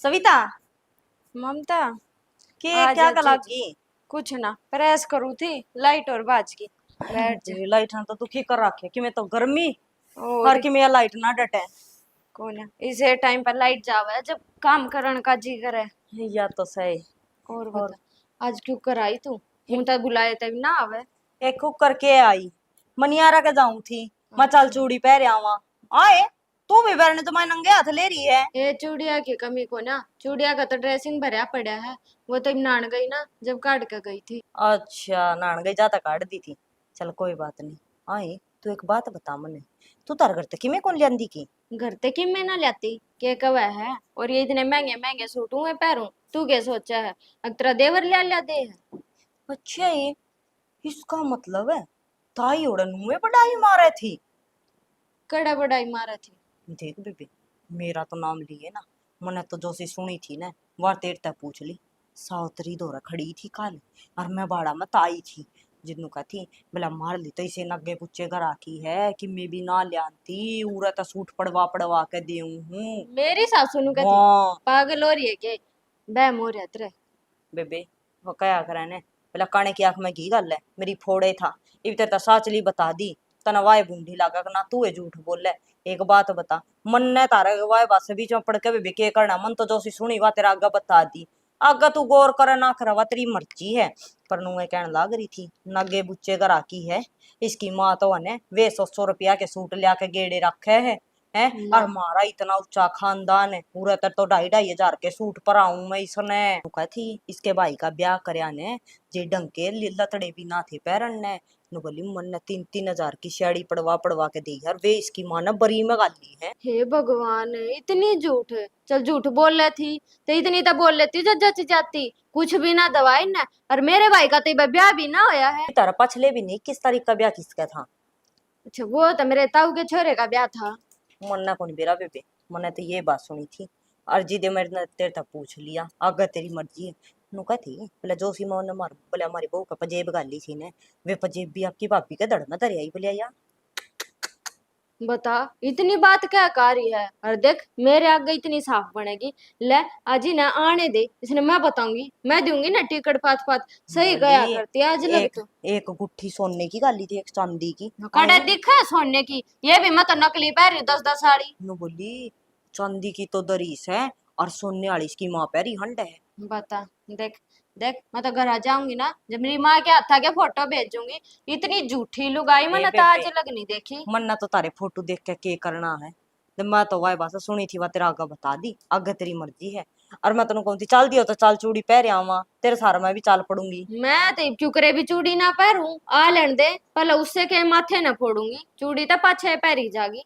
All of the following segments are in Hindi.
सविता ममता के आ क्या जा कला जी। की कुछ ना प्रेस करू थी लाइट और बाज की बैठ जा। लाइट ना तो दुखी कर रखे कि मैं तो गर्मी हर और की मेरा लाइट ना डटे कौन है इसे टाइम पर लाइट जावे जब काम करने का जी करे। या तो सही। और और बता आज क्यों कर आई तू हूं तो बुलाए तब ना आवे। एक कुक करके आई मनियारा के जाऊं थी मैं चल अच्छा चूड़ी पहरे आवा आए तू भी पहरने तो मैं नंगे हाथ ले रही है। ये चूड़िया की कमी को ना चूड़िया का तो ड्रेसिंग भरा पड़ा है। वो तो नान गई ना जब काट के गई थी। अच्छा नान गई जाता काट दी थी। चल कोई बात नहीं। आए तू एक बात बता मने तू तार करते कि मैं कौन लियांदी की घर ते की मैं ना लाती के कवा है और ये इतने महंगे महंगे सूट हूं मैं पहनूं तू क्या सोचा है अब तेरा देवर लिया दे है। अच्छा ये इसका मतलब है ताई ओड़न में पढ़ाई मारे थी। कड़ा बड़ाई मारा थी। देख बेबे मेरा तो नाम लिए ना मैंने तो जो सी सुनी थी ना वार तेर तक पूछ ली सावतरी दौरा खड़ी थी काल और मैं बाड़ा में ताई थी जिन्नू का थी बोला मार ली तो इसे नगे पुच्चे घर आकी है कि मैं भी ना लियांती उरा तो सूट पड़वा पड़वा के देऊं हूँ। मेरी सासू नु कहती हाँ पागल हो रही है के बहम हो रहा तेरे। बेबे वो क्या करे ने बोला काने की आंख में घी गल है मेरी फोड़े था इब तेरे तो साचली बता दी तना वाय बूंदी लागा ना तू है झूठ बोले। एक बात बता मन ने तारे वाय बात से बीच में पड़ के बेबे के करना मन तो जो सी सुनी वा तेरा आगा बता दी आगा तू गौर करे ना करे वा तेरी मर्जी है। पर नु कहने लाग रही थी नगे बुच्चे घर आकी है इसकी माँ तो ने वे 100 रुपया के सूट लिया के गेड़े रखे है और ला हमारा इतना ऊंचा खानदान है पूरा तर तो 2,500 के सूट पर आऊं मैं इसने थी इसके भाई का ब्याह करया ने जे ढंग के लतड़े भी ना थे पैरन ने नु बोली मन ने 3-3 हजार की साड़ी पड़वा पड़वा के दी यार वे इसकी माँ ने बरी में गाली है। हे भगवान इतनी झूठ चल झूठ बोल रही थी तो इतनी तो बोल लेती जज जाती कुछ भी ना दवाई ना। और मेरे भाई का तो ब्याह भी ना होया है। तारा पछले भी नहीं किस तारीख का ब्याह किसका था। अच्छा वो तो मेरे ताऊ के छोरे का ब्याह था। मन ना कौन बेरा बेबे मैंने तो ये बात सुनी थी अर्जी दे मेरे ने तेरे तक पूछ लिया अगर तेरी मर्जी है नु कहती बोले जो सी मोहन मार बोले हमारी बहू का पजेब गाली थी ने वे पजेब भी आपकी भाभी के धड़ में धरे आई बोले या बता इतनी बात क्या कारी है। और देख मेरे आगे इतनी साफ बनेगी ले आज ही ना आने दे इसने मैं बताऊंगी मैं दूंगी ना टिकट पात पात सही गया बोली करती आज लग एक तो। एक गुट्ठी सोने की गाली थी एक चांदी की कड़े आए दिखे सोने की ये भी मत नकली पह रही 10-10 साड़ी। नु बोली चांदी की तो दरीस है और सोने वाली इसकी माँ पैरी हंड है। बता देख देख मैं तो घर आ जाऊंगी ना जब मेरी माँ के हाथ आके फोटो भेजूंगी। इतनी झूठी लुगाई ए मैंने तो बेबे आज लग नहीं देखी। मन्ना तो तारे फोटो देख के करना है तो मैं तो वाई बात सुनी थी वह तेरा आगा बता दी आगे तेरी मर्जी है। और मैं तेन कहती चल दियो तो चल चूड़ी पहरे आवा तेरे सारा मैं भी चाल पड़ूंगी। मैं तो चुकरे भी चूड़ी ना पहरूं आ लेन दे पहले उससे के माथे ना फोड़ूंगी चूड़ी तो पाछे पहरी जागी।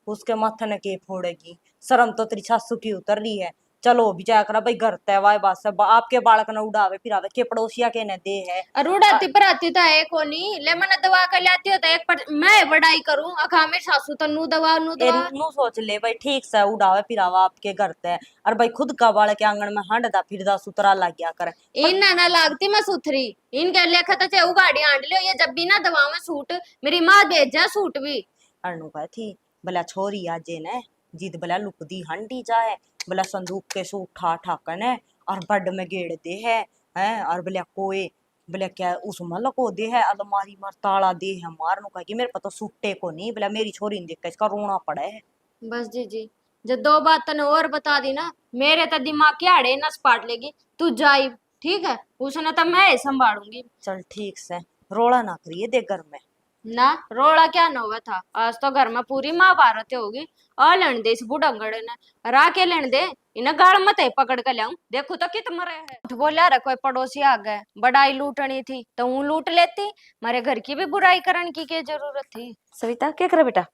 उसके माथे ने के फोड़ेगी शर्म तो तेरी सासू की उतर रही है। चलो भी जाया करा भाई घर तय बात से आपके बालक न उड़ावे फिर आवे के पड़ोसिया के न दे है। और उड़ाती पराती तो है कोनी ले मैंने दवा कर लाती हो तो एक पर मैं बड़ाई करूं अखा मेरी सासू तो नू दवा नू ए दवा। नू सोच ले भाई ठीक से उड़ावे फिर आवा आपके घर तय और भाई खुद का बालक के आंगन में हंडदा फिरदा सुतरा लग गया करे। इन ना लागती मैं सुथरी इनके लेखा तो चाहे गाड़ी आंड लियो ये जब भी ना दवा में सूट मेरी माँ भेजा सूट भी। अनु कह थी भला छोरी आजे ने जिद भला लुकदी हंडी जाए भला संदूक के सूट ठा ठाकन है और बड में गेड़ दे है और भला कोई भला क्या उसमें लको दे है अलमारी में ताला दे है मारनु कह कि मेरे पता सूटे को नहीं भला मेरी छोरी ने देख के इसका रोना पड़ा है। बस जी जब दो बात तने और बता दी ना मेरे तो दिमाग के आड़े नस पाट लेगी तू जाई ठीक है उसने तो मैं ही संभालूंगी। चल ठीक से रोड़ा ना करिए दे घर में। ना रोड़ा क्या न हुआ था आज तो घर में पूरी महाभारत होगी। आ लेन दे इस बुढ़ंगड़े ने रा के लेन दे इन्हें गाड़ मत है पकड़ के लाऊं देखो तो कित मरे है। उठ बोलिया रे कोई पड़ोसी आ गए बड़ाई लूटनी थी तो हूं लूट लेती मारे घर की भी बुराई करने की क्या जरूरत थी। सविता क्या करे बेटा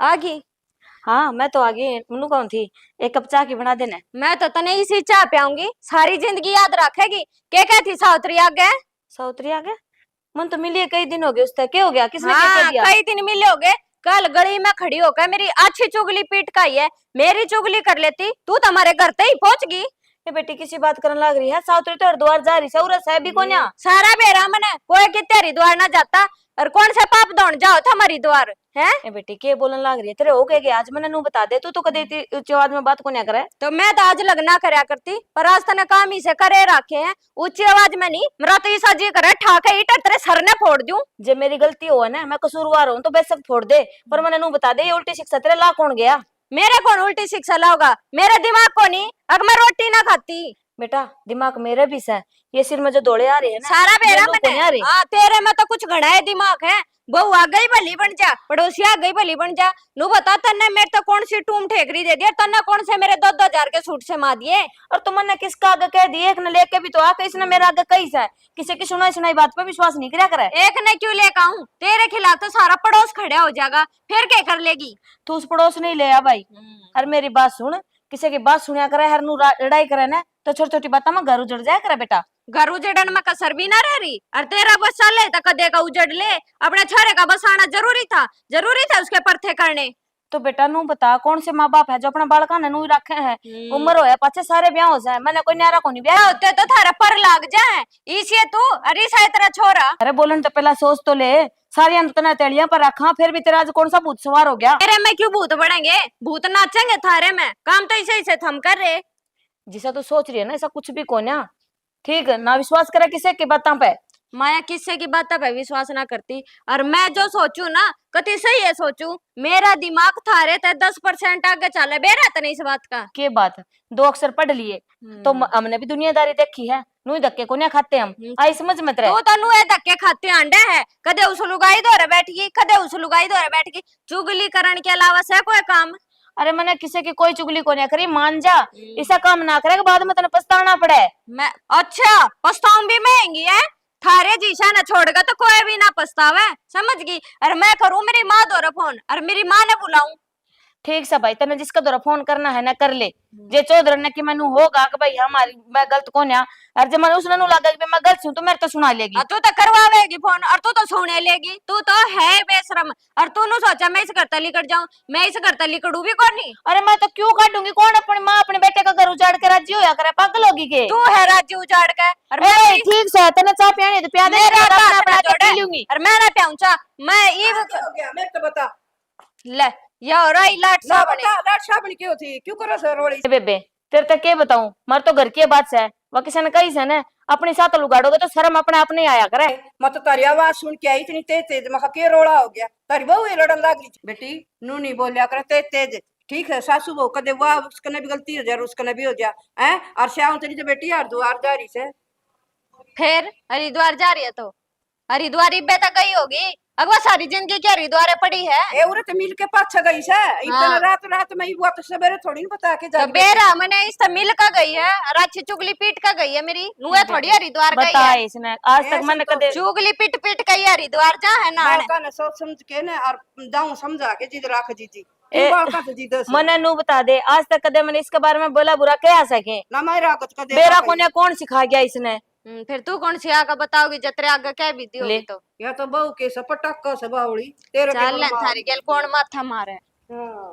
आ गई। हाँ मैं तो आ गई मनु कौन थी एक कप चाय की बना देना। मैं तो तने इसी चाह पियाऊंगी सारी जिंदगी याद रखेगी क्या कहती सावित्री आ गए। सावित्री आ गए मन तो मिली कई दिन हो गए उससे क्या हो गया किसने क्या हाँ कह दिया। कई दिन मिले हो गए कल गली में खड़ी होकर मेरी अच्छी चुगली पीट का ही है मेरी चुगली कर लेती तू तुम्हारे घर तक ही पहुंच गई। ये बेटी किसी बात करने लग रही है सावित्री तो हरिद्वार जा रही है उरस है भी कोन्या सारा बेरा मने कोई की तेरी द्वार ना जाता और कौन से पाप दौड़ जाओ था हमारी द्वार हैं ए बेटी के बोलन लाग रही है तेरे हो गए आज मैंने नू बता दे तू तो कदे इतनी ऊंची आवाज में बात को नहीं करे। तो मैं तो आज लगना करया करती पर आज तने काम ही से करे रखे हैं ऊंची आवाज में नहीं मेरा तो ऐसा जी करे ठाके ईटा तेरे सर ने फोड़ दूं। जे मेरी गलती हो ना मैं कसूरवार हूं तो बेशक फोड़ दे पर मैंने नू बता दे ये उल्टी शिक्षा तेरे ला कौन गया। मेरे कौन उल्टी शिक्षा लाओगा मेरे दिमाग को नहीं अगर मैं रोटी ना खाती। बेटा दिमाग मेरे भी से ये सिर में जो दौड़े आ रहे हैं ना सारा ये बेरा लोग को नहीं आ मैंने रहे। हाँ तेरे में तो कुछ घड़ा है दिमाग है बहू आ गई भली बन जा पड़ोसी आ गई भली बन जा। नू बता तन्ने मेरे तो कौन सी टूम ठेकरी दे दी और तन्ने कौन से मेरे 2-2 हजार के सूट से मा दिए। और तुमने किसका आगे कह दिए एक ने लेके भी तो आके इसने मेरा आगे कही सा किसी की सुनाई सुनाई बात पे विश्वास नहीं करा करे। एक ने क्यों लेकर आऊं तेरे खिलाफ तो सारा पड़ोस खड़ा हो जाएगा फिर क्या कर लेगी। तू उस पड़ोस नहीं ले आ भाई। हर मेरी बात सुन किसी की बात सुनिया करे हर नू लड़ाई करे ना तो छोटी छोटी बातों में घर उजड़ जाया करे बेटा। घर उजड़न में कसर भी ना रह रही और तेरा बस चले तो कदे का उजड़ ले अपने छोरे का बसाना जरूरी था उसके परथे करने। तो बेटा नू बता कौन से माँ बाप है जो अपना बालका ने नू रखे हैं उम्र होया पाछे सारे ब्याह हो जाए मैंने कोई न्यारा को नहीं ब्याह होते तो थारा पर लाग जाए इसे तू अरे साय तेरा छोरा। अरे बोलन तो पहला सोच तो ले सारी अंतना तेलियां पर रखा फिर भी तेरा आज कौन सा भूत सवार हो गया। तेरे में क्यों भूत बढ़ेंगे भूत नाचेंगे थारे में काम तो इसे थम कर रहे। जिसा तू सोच रही है ना ऐसा कुछ भी कोन्या ठीक है ना विश्वास करे किसी की बातों पे। माया किससे की बात पे विश्वास ना करती और मैं जो सोचू ना कति सही है सोचू मेरा दिमाग थारे ते 10% आगे चले बेरा तो नहीं इस बात का के बात 2 अक्षर पढ़ लिए तो हमने भी दुनियादारी देखी है नू धक्के को नहीं खाते हम आई समझ मत रहे। तो तनु ए धक्के खाते अंडे है कदे उस लुगाई दौरे बैठ गई कदे उस लुगाई दौरे बैठ गई चुगली करण के अलावा से कोई काम। अरे मैंने किसी की कोई चुगली को नहीं करी मान जा ऐसा काम ना करे बाद में तेने पछताना पड़े। मैं अच्छा पछताऊं भी महंगी है थारे जीशा न छोड़गा तो कोई भी ना पछतावे समझ गई। अरे मैं करूं मेरी माँ दौरा फोन और मेरी माँ ने बुलाऊं ठीक से भाई तेने जिसका दौरा फोन करना है ना कर ले जे चौधर ने कि मैनू होगा कि भाई हमारी मैं गलत कौन है और जब मैं उसने लगा कि मैं गलत हूं तो मेरे तो सुना लेगी तू तो करवावेगी फोन और तू तो सुने लेगी तू तो है बेशरम और तू नु सोचा मैं इस घर लिकट जाऊं मैं इस घर लिकड़ू भी कौन नहीं। अरे मैं तो क्यों काटूंगी कौन अपनी माँ अपने बेटे का घर उजाड़ के राजी होया करे पागल होगी के तू है राज्य उजाड़ के और ए ठीक से तेने चाय पियानी तो पिया दे मेरा अपना बना के पी जोड़े लूंगी और मैं ना पियाऊं चा मैं ये हो गया मेरे तो बता ले या रही लाट ना साबने बता लाट साबन क्यों थी क्यों करो सर रोड़ी ए बेबे तेरे तक के बताऊं मर तो घर की बात से वो किसी ने कही से ना अपनी साथ लुगाड़ोगे तो शर्म अपने आप नहीं आया करे। मैं तो तारी आवाज सुन के आई इतनी तेज तेज मैं के रोड़ा हो गया तारी बहू ये लड़न लग रही बेटी नू नहीं बोलिया करे तेज तेज ठीक है सासू बहू कदे वाह उसकने भी गलती हो जाए उसकने भी हो जाए हैं और श्याम तेरी जो बेटी हरिद्वार जा रही से फिर हरिद्वार जा रही है तो हरिद्वार इब्बे तक गई होगी अगवा सारी जिंदगी क्या हरिद्वार पड़ी है ए उरे तो मिल के पाछा गई से इतना रात में ही वो तो सवेरे थोड़ी नहीं बता के जा तो बेरा मैंने इस मिल का गई है और अच्छी चुगली पीट का गई है मेरी नुए थोड़ी हरिद्वार गई बता है इसने आज तक मैंने कदे चुगली पीट पीट गई है हरिद्वार जा है ना बालका ने सोच समझ के ना और दाऊ समझा के जिद राख जीजी तू बालका से जिद से मने नू बता दे आज तक कदे मैंने इसके बारे में बोला बुरा कह सके ना मेरा कुछ कदे बेरा को ने कौन सिखा गया इसने। फिर तू कौन सी आका बताओगी जतरे आगे क्या बीती होगी तो या तो बहू के सपटक से बावड़ी तेरे चल ले थारी गेल कौन माथा मारे। हां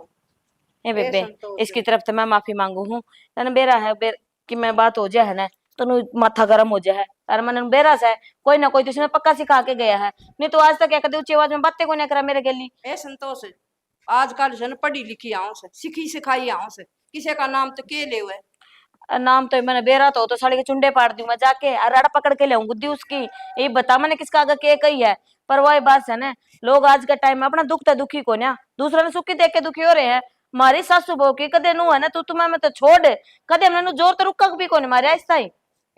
ए बेबे इसकी तरफ से मैं माफी मांगू हूँ तने बेरा है कि मैं बात हो जाए ना तो नू माथा गर्म हो जाए और मैंने बेरा से कोई ना कोई तो इसने पक्का सिखा के गया है नहीं तो आज तक क्या कदे ऊंची आवाज में बातें को नहीं करा मेरे गेली। ए संतोष आजकल जन पढ़ी लिखी आऊं से सीखी सिखाई आऊं से किसी का नाम तो के ले हुए नाम तो मैंने बेरा तो साले के चुंडे पाड़ दूं मैं जाके और रड़ पकड़ के ले गुद्दी उसकी ये बता मैंने किसका आगे के कही है पर वही बात है ना लोग आज के टाइम में अपना दुख तो दुखी को ना दूसरा ने सुखी देख के दुखी हो रहे हैं। मारी सासू बहू की कदे नू है ना तू तुम्हें मैं तो छोड़ कदे मैंने जोर तो रुका भी को नहीं मारे ऐसा ही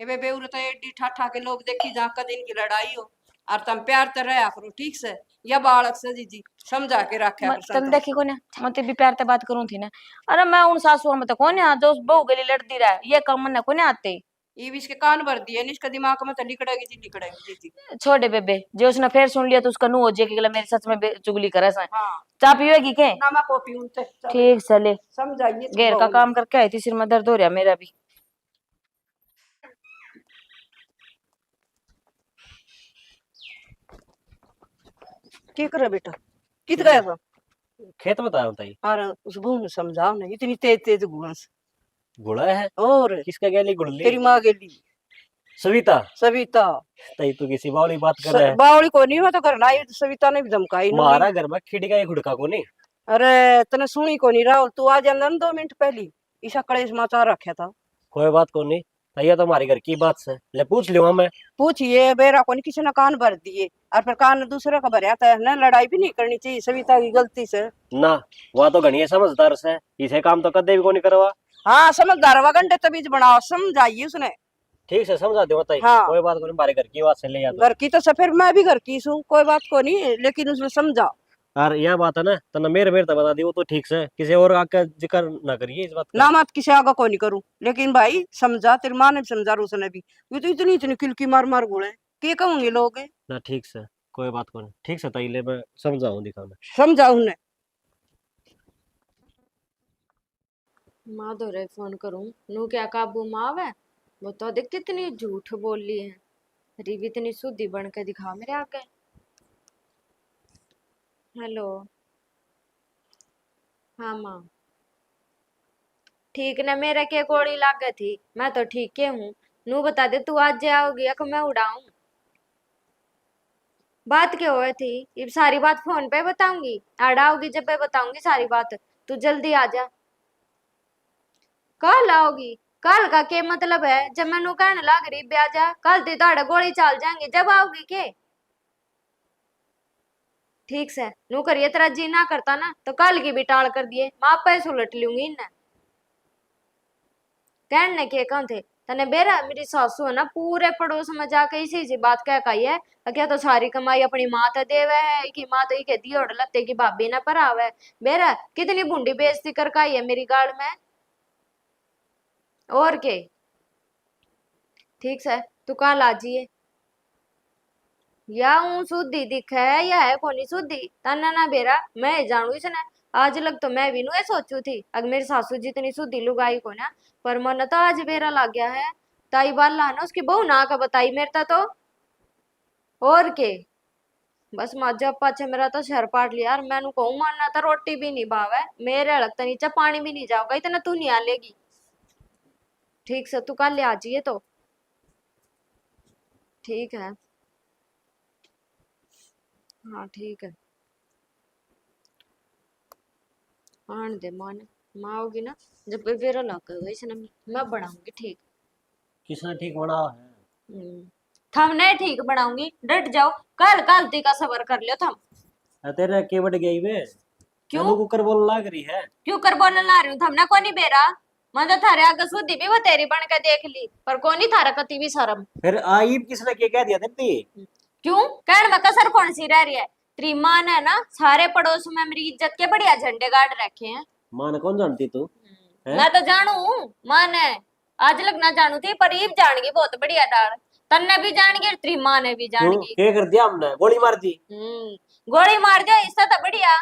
ए बे बेउर तो एडी ठाठा के लोग देखी जा कद इनकी लड़ाई हो और तुम प्यार तो रहा करो ठीक से या बालक से जी समझा के रखे तुम देखी को ना मैं भी प्यार से बात करूं थी ना। अरे मैं उन सासू में तो कौन है जो बहू गली लड़ती रहा ये काम मन को नहीं आते ये भी इसके कान भर दिए इसका दिमाग में तो लिकड़ेगी जी छोड़े बेबे जो उसने फिर सुन लिया तो उसका नू हो जाएगी मेरे सच में चुगली करे सा हां चा पीएगी के ना मैं कॉफी उनसे ठीक चले समझाइए घेर का काम करके आई थी सिर में दर्द हो रहा मेरा भी। क्या करे बेटा कित गया था खेत बताया ताई और उस बहू ने समझाओ ना इतनी तेज तेज घुस गुड़ा है और किसका गैली गुड़ली तेरी माँ के लिए सविता सविता तई तू किसी बावली बात कर रहा है। बावली को नहीं, मैं तो करना ही सविता ने भी धमकाई नू। हमारा घर में खिड़ी का एक हुड़का को नहीं। अरे तने सुनी को नहीं राहुल, तू आ जाना 2 मिनट पहली ईसा कड़े समाचार रखा था। कोई बात को नहीं, तैया तो हमारे घर की बात से ले पूछ लियो मैं। पूछिए बेरा को नहीं, किसी ने कान भर दिए और फिर कान दूसरे का भरया था ना। लड़ाई भी नहीं करनी चाहिए सविता की गलती से। ना वह तो घनी समझदार से, इसे काम तो कदे भी को नहीं करवा। हाँ समझदार वा घंटे तबीज बनाओ, समझाइए उसने। ठीक से समझा दे बताई। हाँ। कोई बात को नहीं, हमारे घर की बात से ले या घर की तो सफेर मैं भी घर की हूँ, कोई बात को नहीं, लेकिन उसने समझा। और यह बात है ना तो ना मेरे मेरे तो बता दी, वो तो ठीक से किसी और आके जिक्र ना करिए इस बात का। ना मत किसी आगे को नहीं करूँ, लेकिन भाई समझा, तेरी माँ ने भी समझा उसने भी। ये तो इतनी इतनी किलकी मार मार बोले, के कहूंगे लोग। ना ठीक से कोई बात को नहीं, ठीक से तैले मैं समझाऊं दिखाऊं। समझा उन्हें। माँ दो फोन करूं नू क्या काबू माँ आवे। वो तो देख कितनी झूठ बोल ली है। रीवी इतनी सुधी बन के दिखा मेरे आगे। हेलो हाँ माँ, ठीक ना, मेरे के गोली लाग गई थी, मैं तो ठीक के हूँ। नू बता दे तू आज जाओगी या मैं उड़ाऊं। बात क्या हुई थी, ये सारी बात फोन पे बताऊंगी, अड़ाओगी जब मैं बताऊंगी सारी बात। तू जल्दी आ जा। कल आओगी? कल का के मतलब है? जब मैनू कहने लग रही ब्याह जा, कल ती ताड़े गोली चाल जाएंगे, जब आओगी के? ठीक से नू करिए, तेरा जी ना करता ना तो कल की भी टाल कर दिए, माँ पैसे उलट लूंगी इन्हें। कहने के कौन थे तने बेरा, मेरी सासू है ना पूरे पड़ोस में जाके इसी बात कह कही है। क्या तो सारी कमाई अपनी माँ तो देवे है कि माँ तो ये कहती है लत्ते की भाभी ना पर आवे। बेरा कितनी बुंडी बेइज्जती कर काई है मेरी गाड़ में। और के ठीक है तू कल आ जिए। या हूँ शुद्धि दिखे है या है कोनी शुद्धि तना ना बेरा, मैं जानू इसने। आज लग तो मैं भी नु सोचू थी अगर मेरी सासू जितनी शुद्धि लुगाई को ना, पर मन तो आज बेरा लग गया है। ताई बाल ना उसकी बहू ना का बताई मेरे तो। और के बस माजा पाछे मेरा तो शर पाट लिया यार। मैनू कहूँ मानना तो रोटी भी नहीं भावे, मेरे लगता नीचे पानी भी नहीं जाओगा, इतना तू नहीं आ लेगी। ठीक से तू कल ले आ जाइए तो। ठीक है हाँ ठीक है। आन दे माँ ने, माँ होगी ना जब बेरा लगेगा इसने मैं बनाऊंगी ठीक। किसने ठीक बना है? थम नहीं ठीक बनाऊंगी, डट जाओ। कल गलती का सबर कर लियो थम। तेरे के बट गई वे क्यों क्यों कुकर बोल लाग रही है? क्यों कर बोलने ला रही हूँ, थमने को नहीं बेरा। मैं तो थारे आगे सुधी भी वो तेरी बन के देख ली, पर को नहीं थारा कति भी शर्म। फिर आई किसने के कह दिया तेरी? क्यों कहण में कसर कौन सी रह रही है? तेरी माँ ने ना सारे पड़ोस में मेरी इज्जत के बढ़िया झंडे गाड़ रखे हैं। मां ने कौन जानती तू? मैं तो जानू हूँ माँ ने, आज लग ना जानू थी पर ईब जान गई बहुत बढ़िया डाल। तन्ने भी जान गई तेरी माँ ने भी जान क्यों गई। के कर दिया हमने? गोली मार दी? गोली मार दिया इससे तो बढ़िया।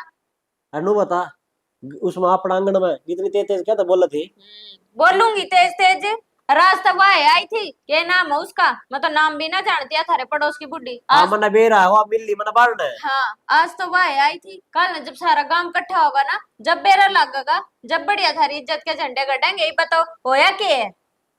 अनु बता, उसमें आप आंगन में इतनी तेज तेज क्या तो बोल थी? बोलूंगी तेज तेज। रास्ता वाह आई थी, के नाम है उसका, मैं तो नाम भी ना जानती है थारे पड़ोस की बुढ़ी। हाँ आज मना बेरा हुआ मिल्ली मना बारने। हाँ आज तो वाह आई थी, कल न जब सारा गांव इकट्ठा होगा ना, जब बेरा लगेगा, जब बढ़िया थारी इज्जत के झंडे गड़ेंगे। ये बताओ होया के है?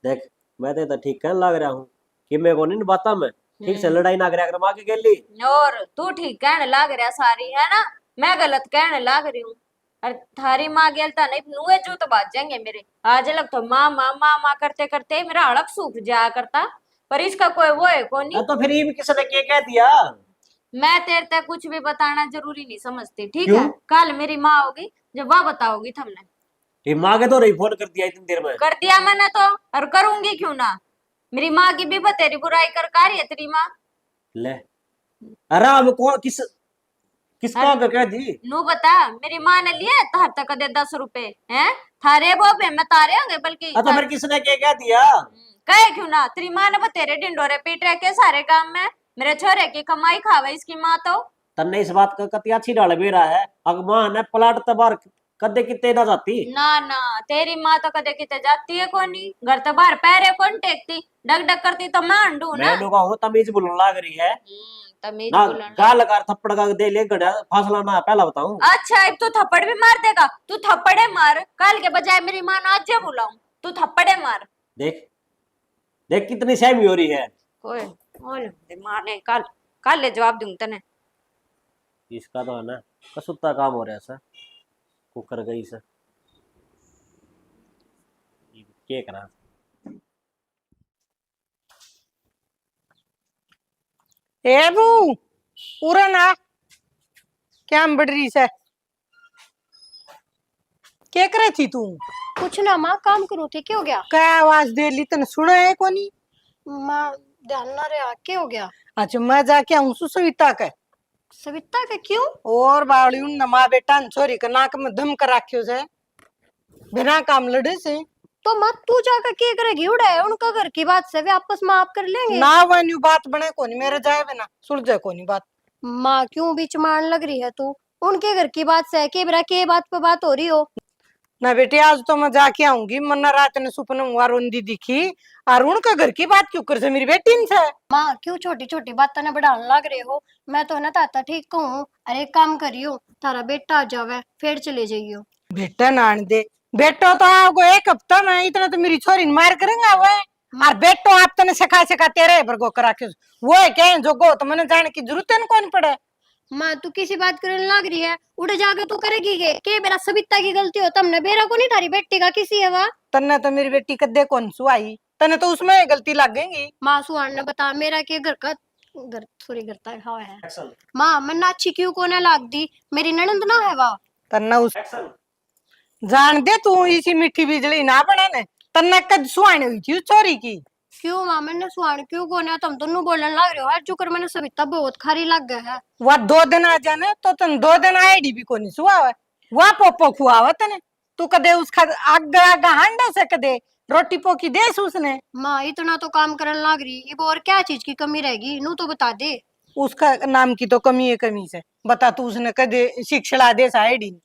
देख मैं तो ठीक कहने लग रहा हूँ कि मैं को नहीं बाता में ठीक से लड़ाई ना करे, अगर माँ के गेली। और तू ठीक कहने लग रहा सारी है ना, मैं गलत कहने लग रही हूँ। अरे थारी माँ गेलता नहीं नुए जो तो बाज जाएंगे मेरे। आज लग तो माँ माँ माँ माँ करते करते मेरा हड़क सूख जाया करता, पर इसका कोई वो है को नहीं। तो फिर ये भी किसने के कह दिया? मैं तेरे तक कुछ भी बताना जरूरी नहीं समझती, ठीक क्यों? है? कल मेरी माँ होगी जब वह बताओगी तुमने। ये माँ के तो रही फोन कर दिया इतनी देर में। कर दिया मैंने तो, और करूंगी क्यों ना। मेरी माँ की भी बतेरी बुराई कर कारी है तेरी माँ। ले अरे अब कौन किसका कह दी? नू बता मेरी माँ ने लिए तार तक दे 10 रुपए हैं थारे वो पे मैं तारे होंगे बल्कि। तो फिर किसने के कह दिया? कहे क्यों ना, तेरी माँ ने बतेरे डिंडोरे पीट रखे सारे काम में, मेरे छोरे की कमाई खावे इसकी माँ तो। तन्ने इस बात का कति अच्छी डाल बेरा है, अग माँ ने प्लाट तबार कदे कितने ना जाती। ना ना तेरी माँ तो कदे किते जाती है कोनी, घर तो बाहर पैरे कौन टेकती, डग डग करती तो मैं अंडू ना। मैं लोग हूँ तमीज बोलने लग रही है तमीज ना, बोलन। गाल कर थप्पड़ का दे ले गड़ा फासला ना पहला बताऊं। अच्छा अब तू थप्पड़ भी मार देगा? तू थप्पड़े मार, कल के बजाय मेरी माँ ना आज बुलाऊं, तू थप्पड़े मार। देख देख कितनी सहमी हो रही है। ओए ओए दे मां ने कल कल ले जवाब दूं तने। इसका तो है ना कसुत्ता काम हो रहा है सर, कुकर गई सर, क्या करा। ए बू पूरा ना क्या बढ़ रही से, क्या करे थी तू? कुछ ना माँ, काम करो थे, क्या हो गया? क्या आवाज दे ली तने सुना है कोनी? माँ ध्यान ना रहा, क्या हो गया? अच्छा मैं जाके आऊं सविता के। सविता का क्यों? और बावली उन नमा बेटा छोरी के नाक में दम कर राख्यो से बिना काम लड़े से। तो मत तू जाकर क्या करेगी? उड़ा है उनका घर की बात से वे आपस में आप कर लेंगे ना वन्यू बात बने कोनी मेरे जाए बिना सुलझे कोनी बात। माँ क्यों बीच मान लग रही है तू? उनके घर की बात से के बरा के बात पे बात हो रही हो? ना बेटी आज तो मैं जाके आऊंगी, मन्ना रात ने सपने में रोंदी दिखी और उनका घर की बात क्यों कर से मेरी बेटी से। माँ क्यों छोटी छोटी बातें ना बढ़ाने लग रहे हो? मैं तो ना ताता ठीक कहूँ, अरे एक काम करियो, तारा बेटा आ जावे फिर चले जाइयो। बेटा नान दे, बेटो तो आपको एक हफ्ता में इतना तो मेरी छोरी ने मार करेंगे वो। और बेटो आप तने सिखा तेरे पर गो करा के वो है क्या जो गो तो मैंने जाने की जरूरत है कौन पड़े। माँ तू किसी बात करने लग रही है, उड़ जाके तू करेगी के मेरा सविता की गलती हो तमने बेरा को नहीं, थारी बेटी का किसी है वा? तन्ने तो मेरी बेटी कदे कौन सुआई, तने तो उसमें गलती लग गई। माँ सुहान ने बता मेरा के घर का घर सॉरी करता है हाँ है। एक्शन माँ मैं नाची क्यों को ना लाग दी, मेरी ननंद ना है वा? तन्ना उस एक्शन। जान दे तू इसी मिट्टी बिजली ना बने ने, तन्ने कद सुहानी हुई थी उस छोरी की। क्यों माँ मैंने सुहान क्यों को ना, तुम दोनों बोलने लग रहे हो हर चुकर मैंने सविता बहुत खारी लग गया है। वह 2 दिन आ जाने तो तन 2 दिन आईडी भी कोनी सुआवे, वह पोपो खुआवा तने तू कदे उसका आगा आगा हांडे से कदे रोटी पोकी देस उसने। माँ इतना तो काम करने लग रही, अब और क्या चीज की कमी रहेगी नू तो बता दे। उसका नाम की तो कमी है, कमी से बता तू उसने कदे शिक्षा दे आईडी।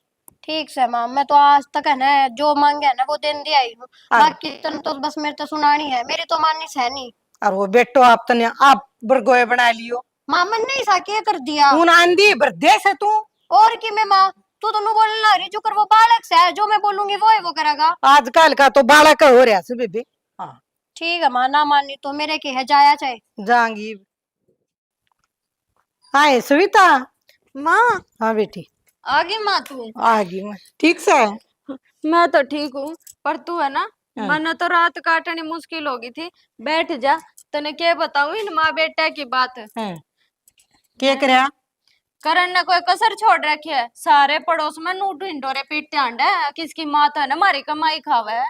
ठीक से माँ, मैं तो आज तक है ना जो मांगे है ना वो देन दिया ही हूँ, बाकी तुम तो बस मेरे तो सुनानी है, मेरी तो माननी है नहीं। और वो बेटो आप तने आप बरगोए बना लियो, माँ मैंने नहीं सा क्या कर दिया उन आंधी बरदे से तू। और की मैं माँ, तू तो बोलने लग रही, जो कर वो बालक से है, जो मैं बोलूंगी वो है वो करेगा। आजकल का तो बालक हो रहा से बेबे। हाँ ठीक है माँ, ना माननी तो मेरे के है जाया चाहे। जाएंगी। हाँ सविता। माँ हाँ बेटी आगे माँ तू। आ गई मैं ठीक से। मैं तो ठीक हूँ पर तू है ना, हाँ। मैंने तो रात काटनी मुश्किल होगी थी। बैठ जा, तने क्या बताऊं इन माँ बेटा की बात। हाँ। क्या करया? करण ने कोई कसर छोड़ रखी है, सारे पड़ोस में नू ढिंडोरे पीटते आंडे है, किसकी माँ तो है ना हमारी कमाई खावे है।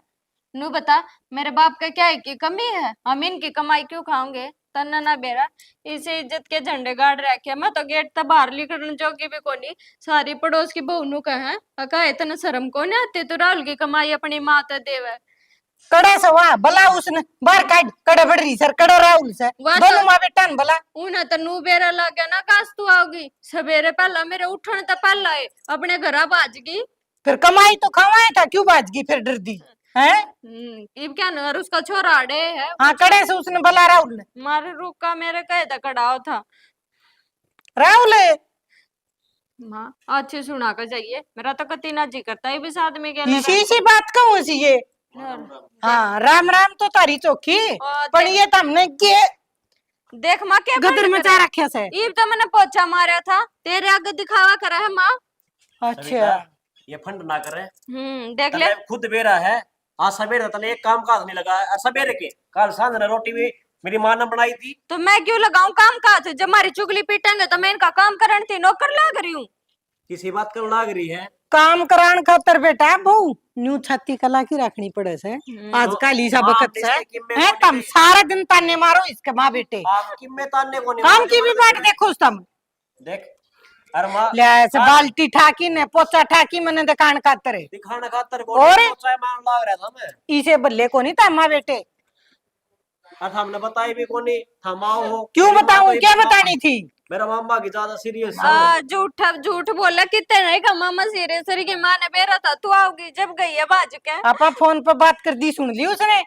नू बता मेरे बाप का क्या है की कमी है, हम इनकी कमाई क्यों खाओगे? तन्ना ना बेरा इसे इज्जत के झंडे गाड़ रखे, मैं तो गेट तक बाहर निकलने जोगी भी कोनी। सारी पड़ोस की बहू नू कहे अका इतना शर्म को नहीं आती, तो राहुल की कमाई अपनी माँ ते देवे। कड़े से वाह भला उसने बाहर काट कड़े बढ़ रही सर कड़े राहुल से वाह दोनों तो- माँ बेटा ने भला। उन्हें तो नू बेरा लग गया ना, काश तू आओगी सवेरे पहला मेरे उठने तो पहला है अपने घर भाज गई। फिर कमाई तो खवाए था क्यों बाज गई फिर डर दी है। इब क्या न और उसका छोरा अड़े है। हाँ कड़े से उसने भला राहुल ने मारे रुका मेरे कहे था कड़ाव था। राहुल है। माँ अच्छी सुना कर जाइए, मेरा तो कति ना जी करता है इस आदमी के इसी इसी बात कहूँ सी ये। हाँ राम राम तो तारी चौकी पर ये तो हमने के देख माँ क्या गदर मचा रखे से। इब तो मैंने पोछा मारा था, तेरे आगे दिखावा करा है माँ। अच्छा ये फंड ना करे, देख ले तने खुद बेरा है। आज सवेरे तने एक काम काज नहीं लगा है, सवेरे के कल सांझ ने रोटी भी मेरी माँ ने बनाई थी। तो मैं क्यों लगाऊं काम काज, जब हमारी चुगली पीटेंगे तो मैं इनका काम करन थी, नौकर लाग रही हूँ। किसी बात कर लाग रही है काम करान खातर बेटा बहु न्यू छाती कला की रखनी पड़े से आजकल ही सब हाँ, वक्त से इसलिए कि मैं है बोली तुम नहीं। सारा दिन ताने मारो इसके माँ बेटे आप कि मैं ताने को नहीं काम मारता, की भी बात देखो तुम। देख अरे माँ ले ऐसे बाल्टी ठाकी ने पोचा ठाकी मैंने दुकान खातर है दिखाने खातर को और? चाय मान लाग रहा था मैं। इसे बल्ले को नहीं था माँ बेटे। और हमने बताई भी को नहीं, थमाओ हो क्यों मेरी माँ बताऊं तो क्या इतना- बतानी थी? मेरा मामा की ज्यादा सीरियस झूठ बोला कितने नहीं का मामा सीरियस की माँ ने बेरा था तू आओगी, जब गई है बाज के। आपा फोन पर बात कर दी सुन ली उसने।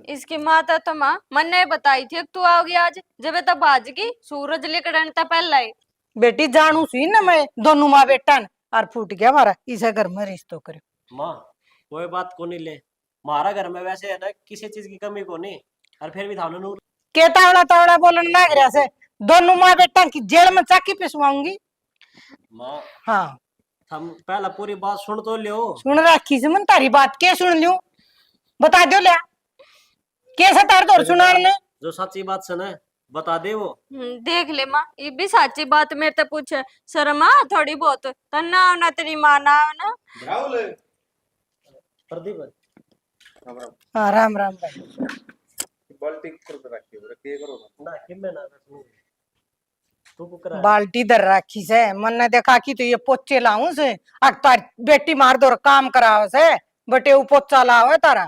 इसकी माँ तो माँ मन ने बताई थी कि तू आओगी आज, जब तब बाज गई सूरज लिकड़न तक पहला ही। बेटी जानू सी ना मैं दोनों माँ बेटा न और फूट गया हमारा इसे घर में रिश्तो करे। माँ कोई बात को नहीं ले, हमारा घर में वैसे है ना किसी चीज की कमी को नहीं। और फिर भी था नूर के तावड़ा तावड़ा बोलन लग रहा से दोनों माँ बेटा की जेल में चाकी पिसवाऊंगी। माँ हाँ हम पहला पूरी बात सुन तो लियो। सुन रखी से मन तारी बात के सुन लियो बता दो लिया कैसा तार तो सुनाने जो सच्ची बात सुने बता दे वो। देख ले माँ ये भी सच्ची बात मेरे से पूछे शर्मा थोड़ी बहुत तना ना तेरी माँ ना ना प्रदीप हाँ राम राम भाई बाल्टी कर रखी है के करो ना किमे ना तू को करा बाल्टी दर रखी से मन ने देखा कि तो ये पोचे लाऊं से तार बेटी मार दो काम कराओ से बटे वो पोचा लाओ तारा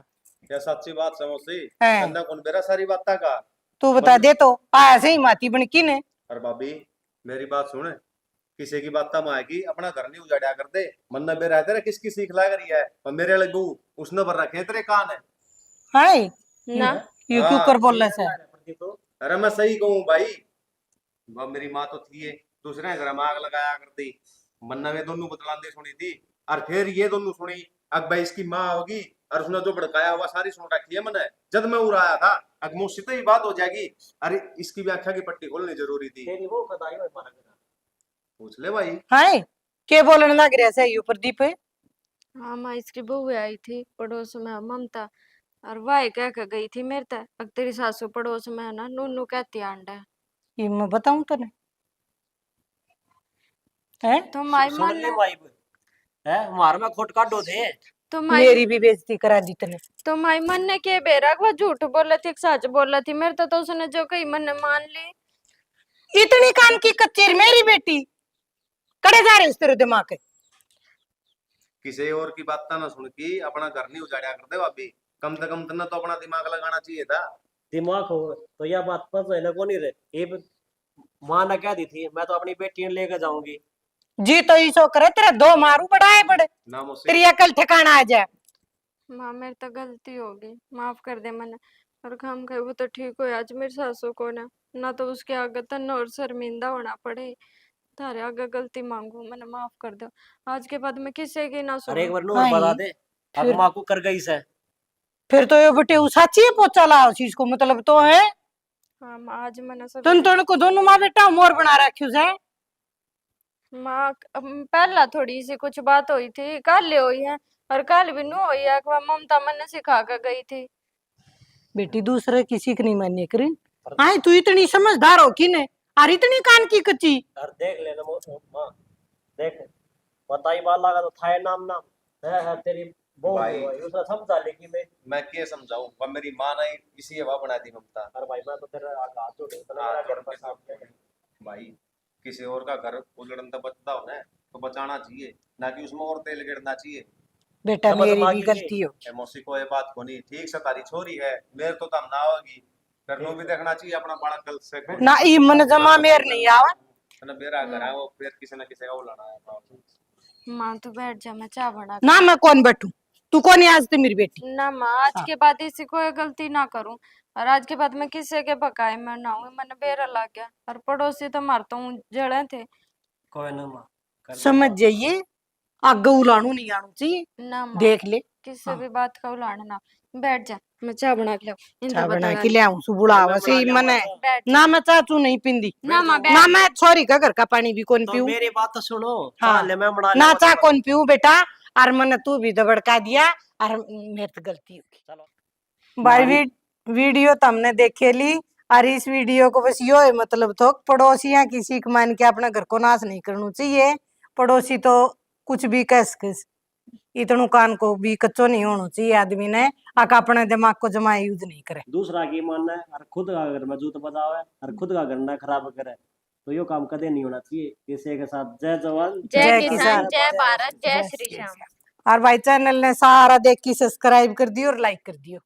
क्या सच्ची बात समोसी है। कंदा कौन बेरा सारी बात का तू बता दे तो ऐसे ही माती बन की ने अरे भाभी मेरी बात सुन किसी की बात तम आएगी अपना घर नहीं उजाड़ा कर दे मन न बेरा है तेरे किसकी सीख लाग रही है और मेरे लगू उसने भर रखे तेरे कान है हाय ना ये क्यों कर बोल रहे से तो अरे मैं सही कहूँ भाई वह मेरी माँ तो थी है दूसरे घर में आग लगाया करती मन्ना में दोनों बतलांदे सुनी थी और फिर ये दोनों सुनी अब भाई इसकी माँ होगी और उसने जो भड़काया हुआ सारी सुन रखी है मैंने जब मैं उड़ाया था अब मुझसे तो ही बात हो जाएगी। अरे इसकी व्याख्या की पट्टी खोलनी जरूरी थी तेरी वो कदाई में मारा गया पूछ ले भाई हाय के बोलन लग रहे से ये प्रदीप हाँ माँ इसकी बहू आई थी पड़ोस में ममता और वाई कह के गई थी मेरे तक अब तेरी सासू पड़ोस में है ना नूनू कहती आंडा ये मैं बताऊं तने है तो माई सुन मन ले भाई है मार में खोट काटो थे तो माई मेरी भी बेइज्जती करा दी तने तो माई मन ने के बेरा वो झूठ बोला थी सच बोला थी मेरे तो उसने जो कही मन ने मान ली इतनी कान की कच्चेर मेरी बेटी कड़े जा रहे इस तेरे दिमाग के किसी और की बात ना सुन की अपना घर नहीं उजाड़ा कर दे भाभी कम से कम तन्ने तो अपना दिमाग लगाना चाहिए था। दिमाग हो तो यह बात पता है ना कौन ही रहे ये माँ ने कह दी थी मैं तो अपनी बेटी ने लेकर जाऊंगी जी तो इसो करे तेरा दो मारू बढ़ाए बड़े ना मुझसे तेरी अकल ठिकाना आ जाए माँ मेरे तो गलती होगी माफ कर दे मैंने और काम करे वो तो ठीक हो आज मेरी सासू को ना तो उसके आगे तन और शर्मिंदा होना पड़े तारे आगे गलती मांगू मैंने माफ कर दो आज के बाद मैं किसी की ना अरे एक सुनूं बार नूर बता दे अब फिर- माँ को कर गई से फिर तो ये बेटे साची पोचा लाओ चीज को मतलब तो है हाँ माँ आज मैंने सब तुम तो को दोनों माँ बेटा मोर बना रखी है माँ पहला थोड़ी सी कुछ बात हुई थी कल हुई है और कल भी नू हुई है ममता मैंने सिखा कर गई थी बेटी दूसरे किसी की नहीं मान्य करी हाँ तू इतनी समझदार हो कि ने और इतनी कान की कच्ची और देख लेना माँ देख बताई बात लगा तो थाए नाम नाम है तेरी बहू भाई। की भाई उसने समझा लेकिन मैं क्या समझाऊं वह मेरी माँ ने इसी हवा बना दी ममता। अरे भाई मैं तो तेरे आगे हाथ जोड़े इतना हाँ, मेरा घर जोड़ पर के सामने है। भाई किसी और का घर उजड़न तक बचता हो ना तो बचाना चाहिए ना कि उसमें और तेल गिरना चाहिए। बेटा समझ मेरी माँ भी की गलती हो ए मौसी को ये बात कोनी ठीक से तारी छोरी है मेरे तो तम ना होगी फिर नो भी देखना चाहिए अपना बालक गलत से ना ई मन जमा मेर नहीं आवा ना मेरा घर है वो फिर किसी ना किसी का उलाना है। माँ तू बैठ जा मैं चाय बना ना मैं कौन बैठू तू कौन है आज तो मेरी बेटी ना माँ आज के बाद इसी कोई गलती ना करूं और आज के बाद मैं किसी के बकाए में ना हूँ मैंने बेरा लग गया और पड़ोसी तो मारता हूँ जड़े थे कोई ना माँ कर दे समझ बात। जाइए आगे उलानू नहीं आनू चाहिए ना माँ देख ले किसी हाँ। भी बात का उलाना ना बैठ जा मैं चाय बना के लाऊं चाय बना के ले आऊं सुबुड़ा मैं वैसे ही बना मने लिया बैठ ना मैं चाचू नहीं पिंदी ना माँ ना बैठ मैं छोरी का घर का पानी भी कौन तो पीऊं मेरी बात तो सुनो हाँ। हाँ ले मैं बना ना लिया चा कौन पीऊं बेटा और मैंने तू भी दबड़का दिया और मेरे तो गलती होगी चलो भाई वीडियो तो हमने देखे ली और इस वीडियो को बस यो है मतलब तो पड़ोसियां की सीख मान के अपना घर को नाश नहीं करना चाहिए पड़ोसी तो कुछ भी कह इतनू कान को भी कच्चो नहीं होना चाहिए आदमी ने आका अपने दिमाग को जमा यूज नहीं करे दूसरा की मानना है और खुद का घर में जूत बजावे और खुद का घर ना खराब करे तो यो काम कदे नहीं होना चाहिए इसी के साथ जय जवान जय जय किसान किसान, जय भारत जय श्री श्याम और भाई चैनल ने सारा देख के सब्सक्राइब कर दियो और लाइक कर दियो।